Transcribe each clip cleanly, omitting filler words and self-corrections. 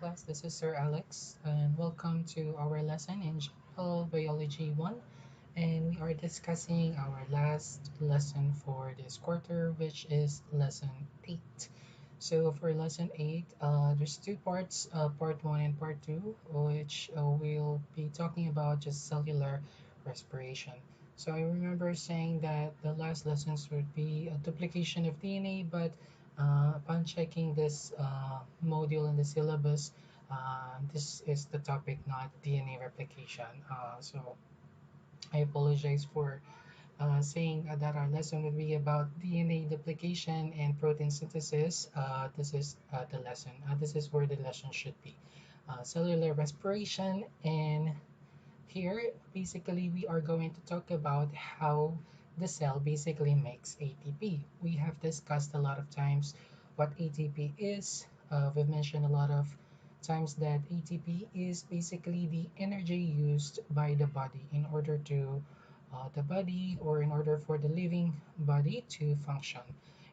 class. This is Sir Alex, and welcome to our lesson in General Biology 1. And we are discussing our last lesson for this quarter, which is lesson 8. So, for lesson 8, there's two parts, part 1 and part 2, which we'll be talking about just cellular respiration. So, I remember saying that the last lessons would be a duplication of DNA, but upon checking this module in the syllabus, this is the topic, not DNA replication. So I apologize for saying that our lesson would be about DNA duplication and protein synthesis. This is the lesson. This is where the lesson should be. Cellular respiration, and here basically we are going to talk about how the cell basically makes ATP. We have discussed a lot of times what ATP is. We've mentioned a lot of times that ATP is basically the energy used by the body in order to the body or in order for the living body to function.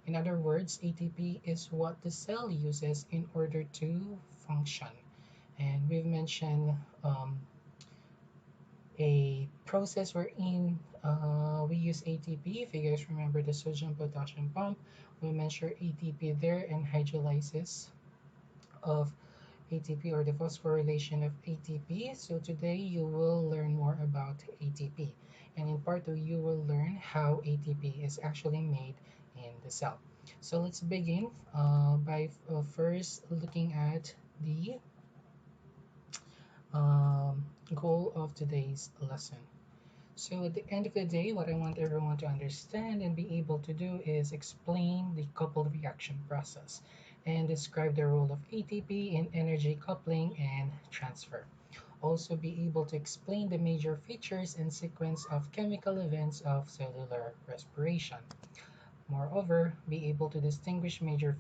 In other words, ATP is what the cell uses in order to function. And we've mentioned a process wherein we use ATP. If you guys remember the sodium potassium pump, we measure ATP there and hydrolysis of ATP or the phosphorylation of ATP. So today you will learn more about ATP. And in part 2, you will learn how ATP is actually made in the cell. So let's begin by first looking at the goal of today's lesson. So at the end of the day, what I want everyone to understand and be able to do is explain the coupled reaction process and describe the role of ATP in energy coupling and transfer. Also be able to explain the major features and sequence of chemical events of cellular respiration. Moreover, be able to distinguish major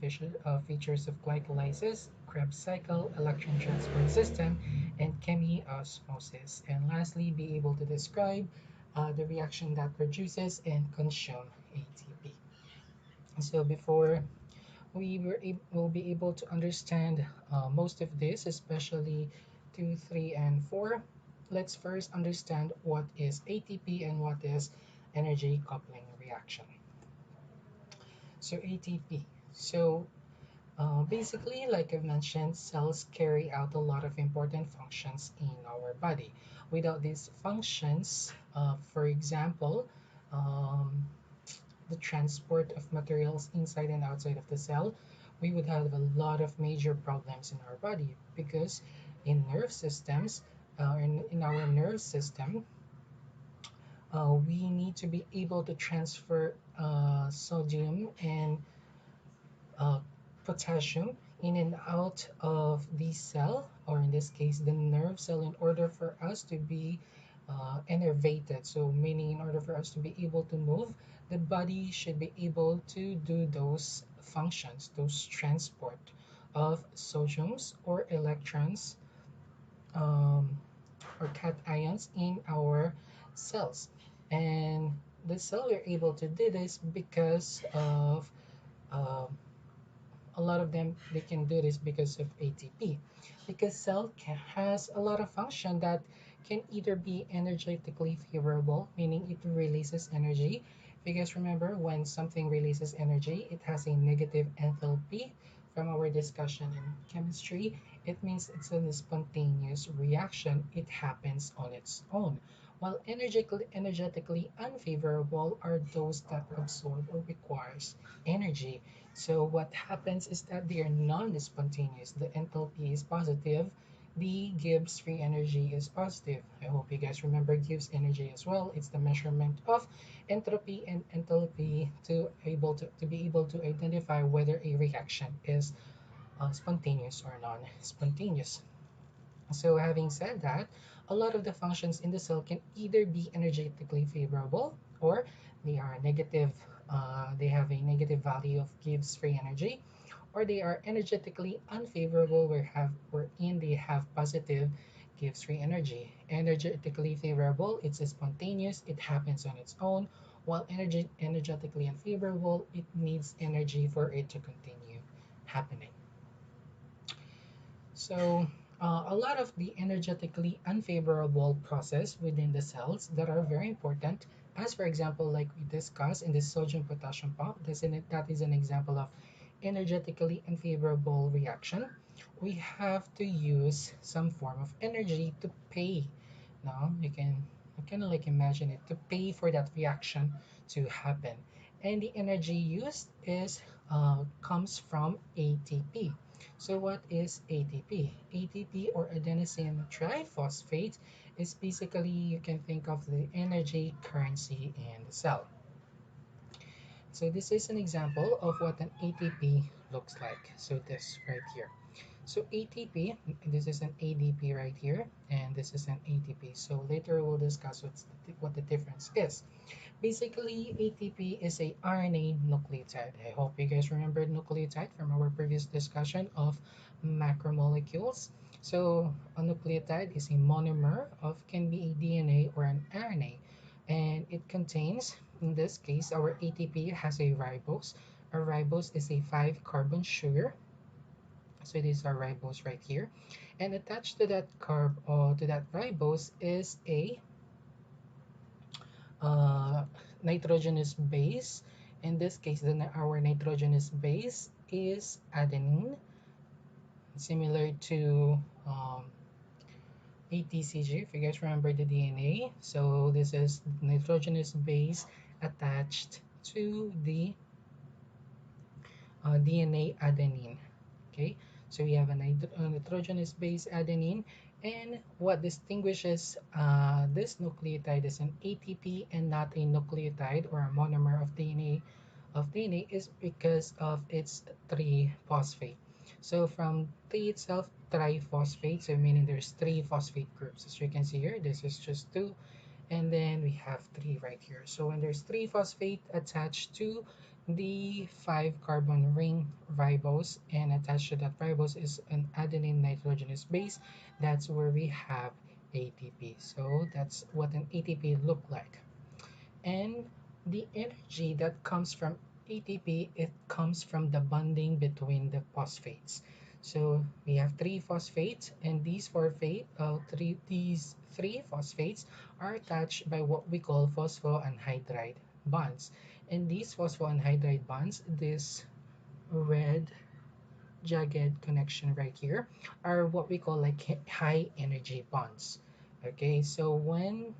features of glycolysis, Krebs cycle, electron transport system, and chemiosmosis. And lastly, be able to describe the reaction that produces and consume ATP. So before will be able to understand most of this, especially 2, 3, and 4, let's first understand what is ATP and what is energy coupling reaction. So ATP. So basically, like I mentioned, cells carry out a lot of important functions in our body. Without these functions, for example, um, the transport of materials inside and outside of the cell, we would have a lot of major problems in our body because in nerve systems, in our nerve system, we need to be able to transfer sodium and uh, potassium in and out of the cell, or in this case, the nerve cell, in order for us to be innervated. So, meaning in order for us to be able to move, the body should be able to do those functions, those transport of sodiums or electrons um, or cations in our cells. And the cell we're able to do this because of um, a lot of them they can do this because of ATP, because has a lot of function that can either be energetically favorable, meaning it releases energy. If you guys remember, when something releases energy, it has a negative enthalpy. From our discussion in chemistry, it means it's a spontaneous reaction, it happens on its own. While energetically unfavorable are those that absorb or requires energy. So what happens is that they are non-spontaneous. The enthalpy is positive. The Gibbs free energy is positive. I hope you guys remember Gibbs energy as well. It's the measurement of entropy and enthalpy to be able to identify whether a reaction is spontaneous or non-spontaneous. So having said that, a lot of the functions in the cell can either be energetically favorable or they are negative. They have a negative value of Gibbs free energy, or they are energetically unfavorable wherein they have positive Gibbs free energy. Energetically favorable, it's spontaneous, it happens on its own, while energetically unfavorable, it needs energy for it to continue happening. So, a lot of the energetically unfavorable process within the cells that are very important, as for example, like we discussed in the sodium potassium pump, that is an example of energetically unfavorable reaction. We have to use some form of energy to pay. Now, you can like imagine it to pay for that reaction to happen. And the energy used is comes from ATP. So what is ATP? ATP or adenosine triphosphate is basically you can think of the energy currency in the cell. So this is an example of what an ATP looks like. So this right here. So ATP, this is an ADP right here, and this is an ATP. So later we'll discuss what the difference is. Basically, ATP is a RNA nucleotide. I hope you guys remembered nucleotide from our previous discussion of macromolecules. So a nucleotide is a monomer of can be a DNA or an RNA, and it contains, in this case, our ATP has a ribose. A ribose is a 5-carbon sugar. So these are ribose right here, and attached to that to that ribose is a uh, nitrogenous base. In this case, our nitrogenous base is adenine, similar to ATCG, if you guys remember the DNA. So this is nitrogenous base attached to the DNA adenine. Okay, so we have a nitrogenous base adenine, and what distinguishes this nucleotide as an ATP and not a nucleotide or a monomer of DNA is because of its 3-phosphate. So from 3 itself, triphosphate, so meaning there's 3 phosphate groups. As you can see here, this is just 2, and then we have 3 right here. So when there's 3 phosphate attached to the 5-carbon ring ribose, and attached to that ribose is an adenine nitrogenous base, that's where we have ATP. So that's what an ATP look like. And the energy that comes from ATP, it comes from the bonding between the phosphates. So we have 3 phosphates, and these three phosphates are attached by what we call phosphoanhydride bonds. And these phosphoanhydride bonds, this red jagged connection right here, are what we call like high energy bonds. Okay, so when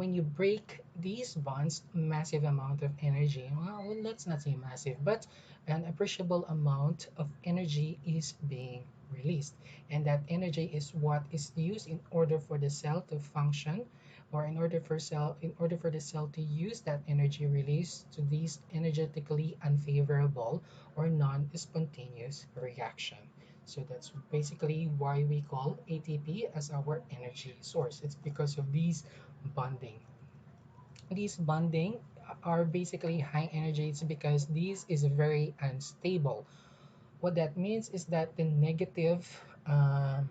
you break these bonds, massive amount of energy, well, let's not say massive, but an appreciable amount of energy is being released. And that energy is what is used in order for the cell to function, or in order for the cell to use that energy release to these energetically unfavorable or non-spontaneous reaction. So that's basically why we call ATP as our energy source. It's because of these bonding. These bonding are basically high energy. It's because this is very unstable. What that means is that the negative uh,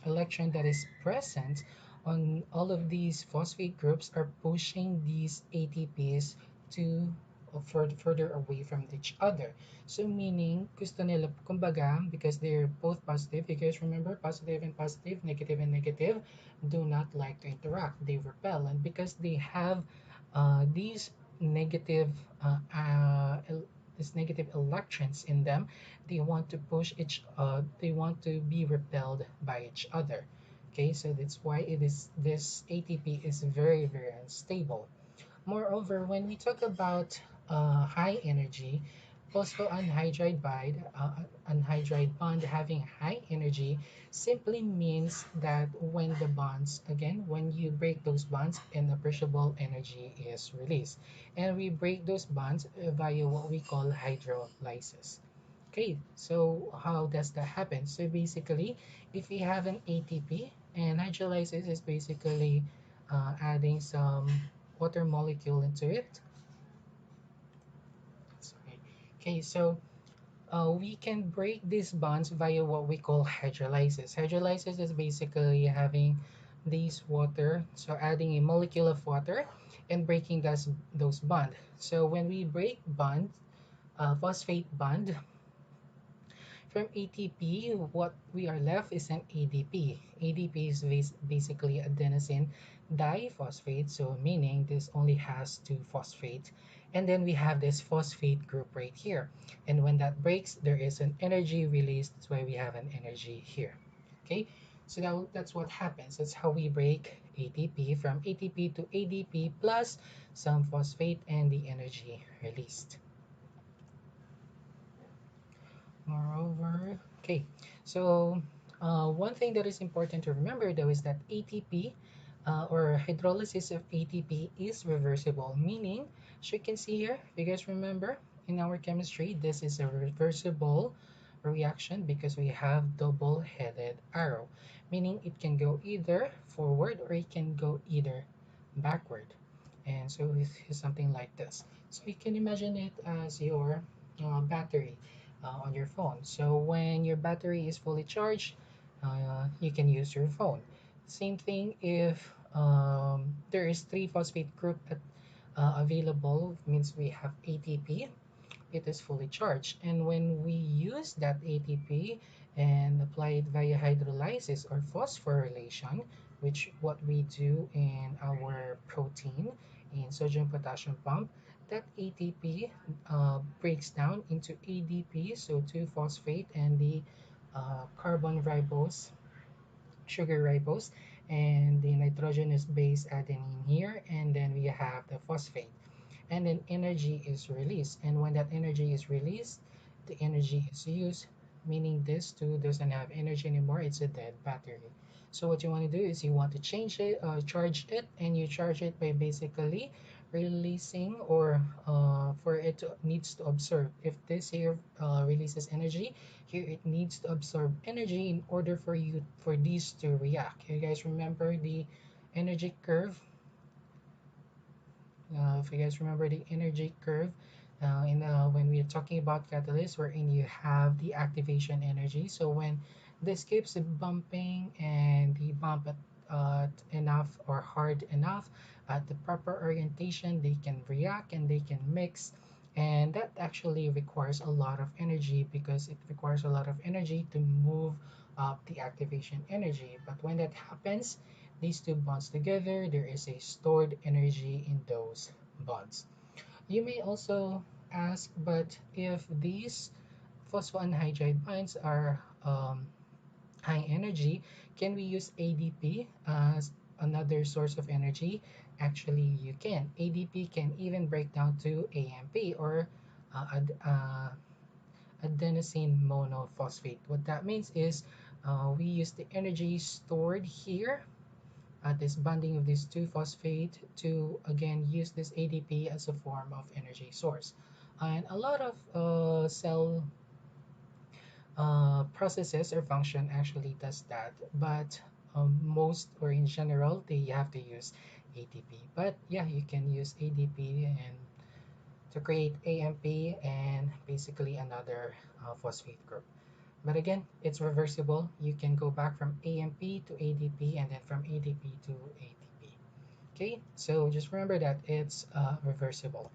electron that is present on all of these phosphate groups are pushing these ATPs to further away from each other. So meaning, gusto nila, kumbaga, because they're both positive, you guys remember, positive and positive, negative and negative, do not like to interact. They repel. And because they have these negative uh, uh, these negative electrons in them, they want to be repelled by each other. Okay, so that's why this ATP is very unstable. Moreover, when we talk about high energy, anhydride bond having high energy simply means that when the bonds, again, when you break those bonds, an appreciable energy is released. And we break those bonds via what we call hydrolysis. Okay, so how does that happen? So basically, if we have an ATP, and hydrolysis is basically adding some water molecule into it. Sorry. Okay, so we can break these bonds via what we call hydrolysis. Hydrolysis is basically having these water, so adding a molecule of water and breaking those bond. So when we break bond, phosphate bond, From ATP, what we are left is an ADP. ADP is basically adenosine diphosphate, so meaning this only has two phosphate. And then we have this phosphate group right here. And when that breaks, there is an energy released. That's why we have an energy here. Okay, so that's what happens. That's how we break ATP from ATP to ADP plus some phosphate and the energy released. Moreover, okay, so one thing that is important to remember though is that ATP or hydrolysis of ATP is reversible, meaning, as you can see here, if you guys remember in our chemistry, this is a reversible reaction because we have double-headed arrow, meaning it can go either forward or it can go either backward. And so it's something like this. So you can imagine it as your battery on your phone. So when your battery is fully charged, you can use your phone. Same thing if there is three phosphate group available, means we have ATP, it is fully charged. And when we use that ATP and apply it via hydrolysis or phosphorylation, which what we do in our protein in sodium potassium pump, that ATP breaks down into ADP, so 2 phosphate and the carbon ribose, sugar ribose, and the nitrogenous base adenine here, and then we have the phosphate, and then energy is released. And when that energy is released, the energy is used, meaning this two doesn't have energy anymore, it's a dead battery. So what you want to do is you want to change it, charge it, and you charge it by basically releasing, or for it to, needs to absorb. If this here releases energy, here it needs to absorb energy in order for you for these to react. You guys remember the energy curve? If you guys remember the energy curve, when we are talking about catalyst, wherein you have the activation energy. So when this keeps bumping and the bump at enough or hard enough at the proper orientation, they can react and they can mix. And that actually requires a lot of energy because it requires a lot of energy to move up the activation energy. But when that happens, these two bonds together, there is a stored energy in those bonds. You may also ask, but if these phosphoanhydride bonds are high energy, can we use ADP as another source of energy? Actually, you can. ADP can even break down to AMP, or adenosine monophosphate. What that means is we use the energy stored here, this bonding of these two phosphate, to again use this ADP as a form of energy source. And a lot of cell processes or function actually does that, but most, or in general, they have to use ADP. But yeah, you can use ADP and to create AMP and basically another phosphate group. But again, it's reversible. You can go back from AMP to ADP and then from ADP to ATP. Okay, so just remember that it's reversible.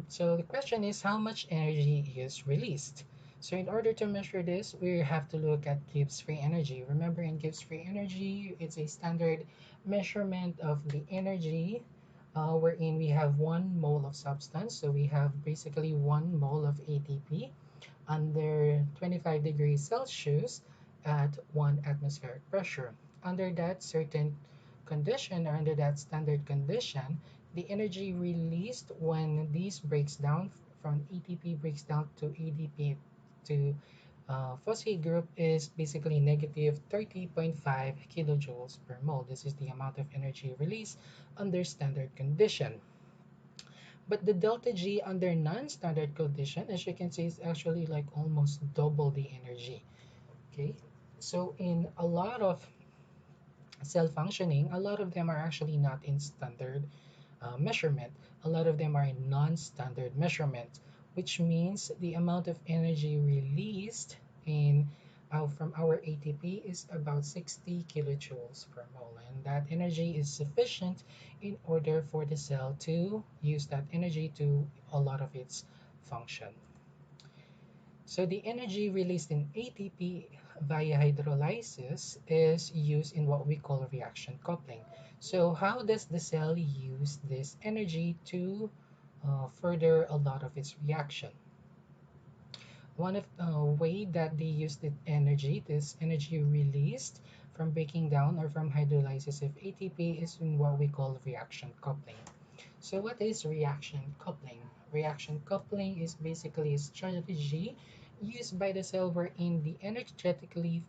So the question is, how much energy is released? So in order to measure this, we have to look at Gibbs free energy. Remember, in Gibbs free energy, it's a standard measurement of the energy wherein we have 1 mole of substance. So we have basically 1 mole of ATP under 25 degrees Celsius at 1 atmospheric pressure. Under that certain condition, or under that standard condition, the energy released when this breaks down from ATP breaks down to ADP to phosphate group is basically negative 30.5 kilojoules per mole. This is the amount of energy released under standard condition. But the delta G under non-standard condition, as you can see, is actually like almost double the energy. Okay, so in a lot of cell functioning, a lot of them are actually not in standard measurement. A lot of them are in non-standard measurement, which means the amount of energy released in from our ATP is about 60 kilojoules per mole, and that energy is sufficient in order for the cell to use that energy to a lot of its function. So the energy released in ATP via hydrolysis is used in what we call reaction coupling. So how does the cell use this energy to further a lot of its reaction? One of the way that they use the energy, this energy released from breaking down or from hydrolysis of ATP, is in what we call reaction coupling. So what is reaction coupling? Reaction coupling is basically a strategy used by the cell wherein the energetically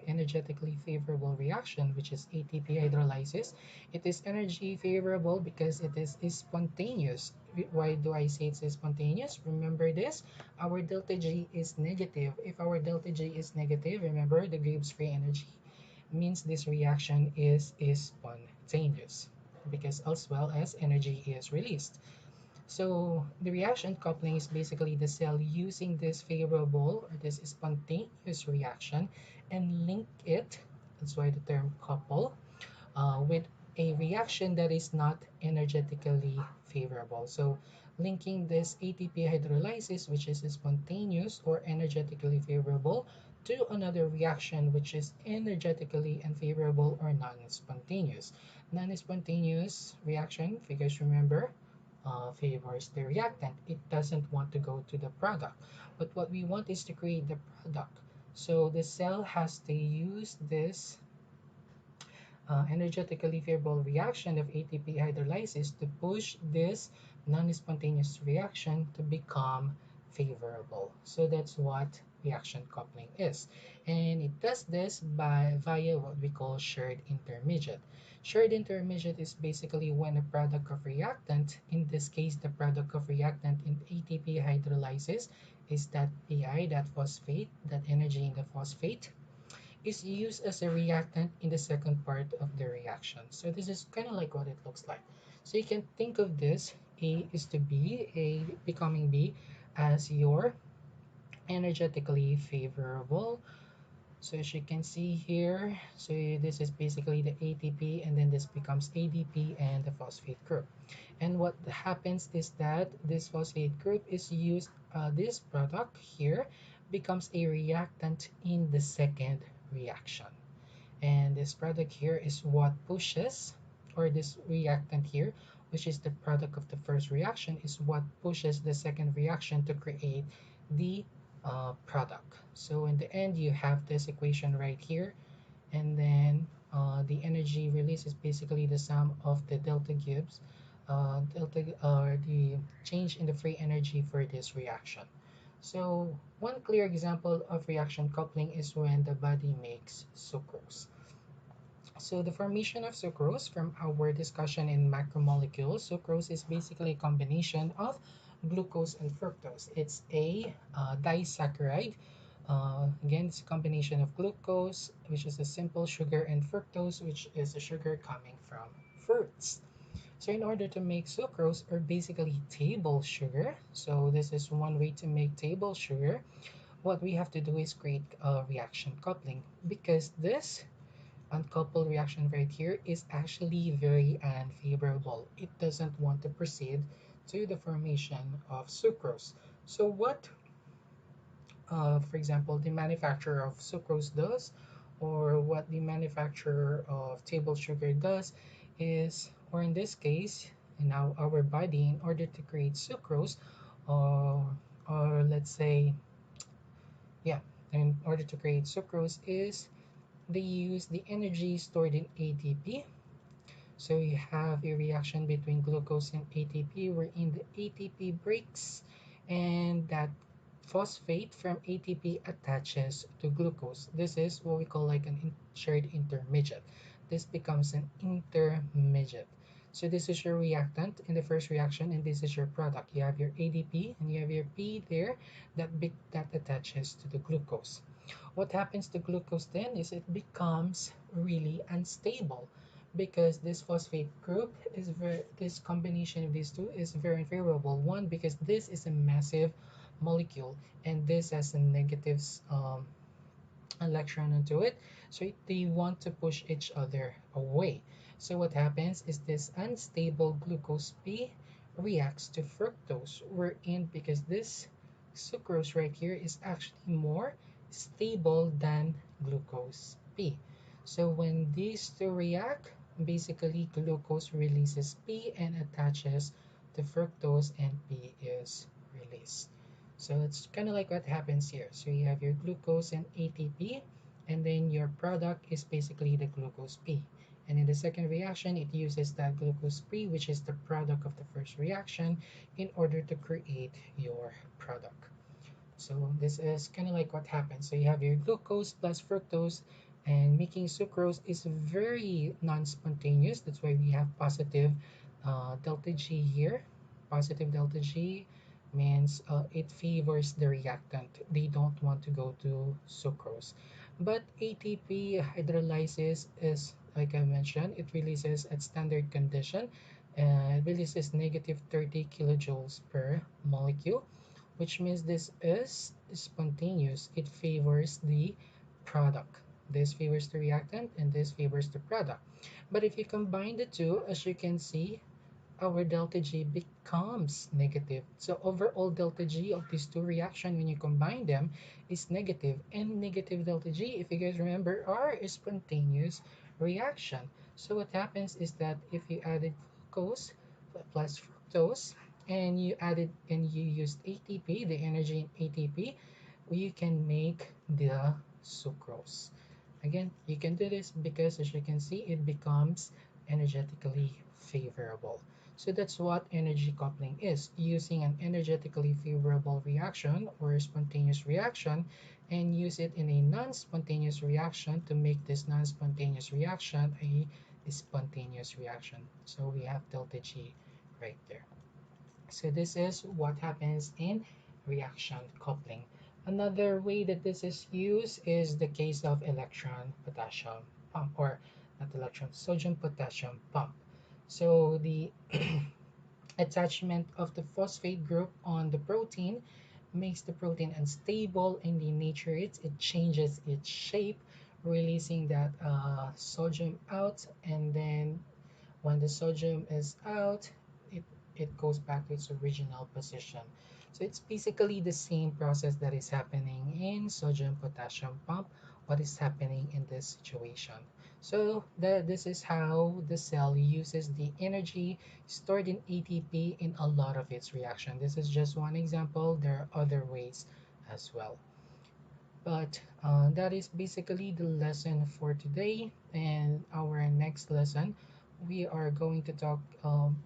favorable reaction, which is ATP hydrolysis, it is energy favorable because it is spontaneous. Why do I say it's spontaneous? Remember this, our delta G is negative. If our delta G is negative, remember the Gibbs free energy means this reaction is spontaneous because as well as energy is released. So the reaction coupling is basically the cell using this favorable or this spontaneous reaction and link it, that's why the term couple, with a reaction that is not energetically favorable. So linking this ATP hydrolysis, which is spontaneous or energetically favorable, to another reaction which is energetically unfavorable or non-spontaneous. Non-spontaneous reaction, because remember, favors the reactant. It doesn't want to go to the product. But what we want is to create the product. So the cell has to use this energetically favorable reaction of ATP hydrolysis to push this non-spontaneous reaction to become favorable. So that's what reaction coupling is. And it does this by via what we call shared intermediate. Shared intermediate is basically when a product of reactant, in this case the product of reactant in ATP hydrolysis is that PI, that phosphate, that energy in the phosphate, is used as a reactant in the second part of the reaction. So this is kind of like what it looks like. So you can think of this A is to B, A becoming B as your energetically favorable. So as you can see here, so this is basically the ATP and then this becomes ADP and the phosphate group. And what happens is that this phosphate group is used, this product here becomes a reactant in the second reaction. And this product here is what pushes, or this reactant here, which is the product of the first reaction, is what pushes the second reaction to create the product. So in the end, you have this equation right here, and then the energy release is basically the sum of the delta Gibbs, the change in the free energy for this reaction. So one clear example of reaction coupling is when the body makes sucrose. So the formation of sucrose, from our discussion in macromolecules, sucrose is basically a combination of glucose and fructose. It's a disaccharide. Again, it's a combination of glucose, which is a simple sugar, and fructose, which is a sugar coming from fruits. So in order to make sucrose, or basically table sugar, so this is one way to make table sugar, what we have to do is create a reaction coupling, because this uncoupled reaction right here is actually very unfavorable. It doesn't want to proceed to the formation of sucrose. So what, for example, the manufacturer of sucrose does, or what the manufacturer of table sugar does is, or in this case, in our body, in order to create sucrose, or, or let's say, yeah, in order to create sucrose is they use the energy stored in ATP. So you have a reaction between glucose and ATP wherein the ATP breaks and that phosphate from ATP attaches to glucose. This is what we call like an shared intermediate. This becomes an intermediate. So this is your reactant in the first reaction and this is your product. You have your ADP and you have your P there that attaches to the glucose. What happens to glucose then is it becomes really unstable because this phosphate group is this combination of these two is very favorable. One, because this is a massive molecule and this has a negative electron into it, so they want to push each other away. So what happens is this unstable glucose P reacts to fructose, wherein because this sucrose right here is actually more stable than glucose P. So when these two react, basically glucose releases P and attaches to fructose and P is released. So it's kind of like what happens here. So you have your glucose and ATP, and then your product is basically the glucose P. And in the second reaction, it uses that glucose P, which is the product of the first reaction, in order to create your product. So this is kind of like what happens. So you have your glucose plus fructose, and making sucrose is very non-spontaneous. That's why we have positive delta G here. Positive delta G means it favors the reactant. They don't want to go to sucrose. But ATP hydrolysis is, like I mentioned, it releases at standard condition. It releases negative 30 kilojoules per molecule, which means this is spontaneous. It favors the product. This favors the reactant and this favors the product. But if you combine the two, as you can see, our delta G becomes negative. So overall delta G of these two reactions, when you combine them, is negative. And negative delta G, if you guys remember, are a spontaneous reaction. So what happens is that if you added glucose plus fructose, and you used ATP, the energy in ATP, you can make the sucrose. Again, you can do this because, as you can see, it becomes energetically favorable. So that's what energy coupling is, using an energetically favorable reaction or a spontaneous reaction and use it in a non-spontaneous reaction to make this non-spontaneous reaction a spontaneous reaction. So we have delta G right there. So this is what happens in reaction coupling. Another way that this is used is the case of electron potassium pump, or not electron, sodium potassium pump. So the attachment of the phosphate group on the protein makes the protein unstable and denaturates. It changes its shape, releasing that sodium out, and then when the sodium is out, it, it goes back to its original position. So it's basically the same process that is happening in sodium potassium pump, what is happening in this situation. So this is how the cell uses the energy stored in ATP in a lot of its reaction. This is just one example. There are other ways as well. But that is basically the lesson for today. And our next lesson, we are going to talk,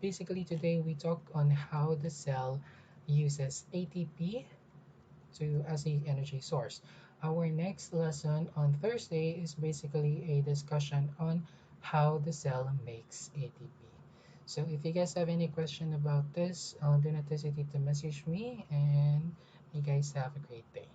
basically today we talk on how the cell uses ATP as a energy source. Our next lesson on Thursday is basically a discussion on how the cell makes ATP. So if you guys have any question about this, do not hesitate to message me, and you guys have a great day.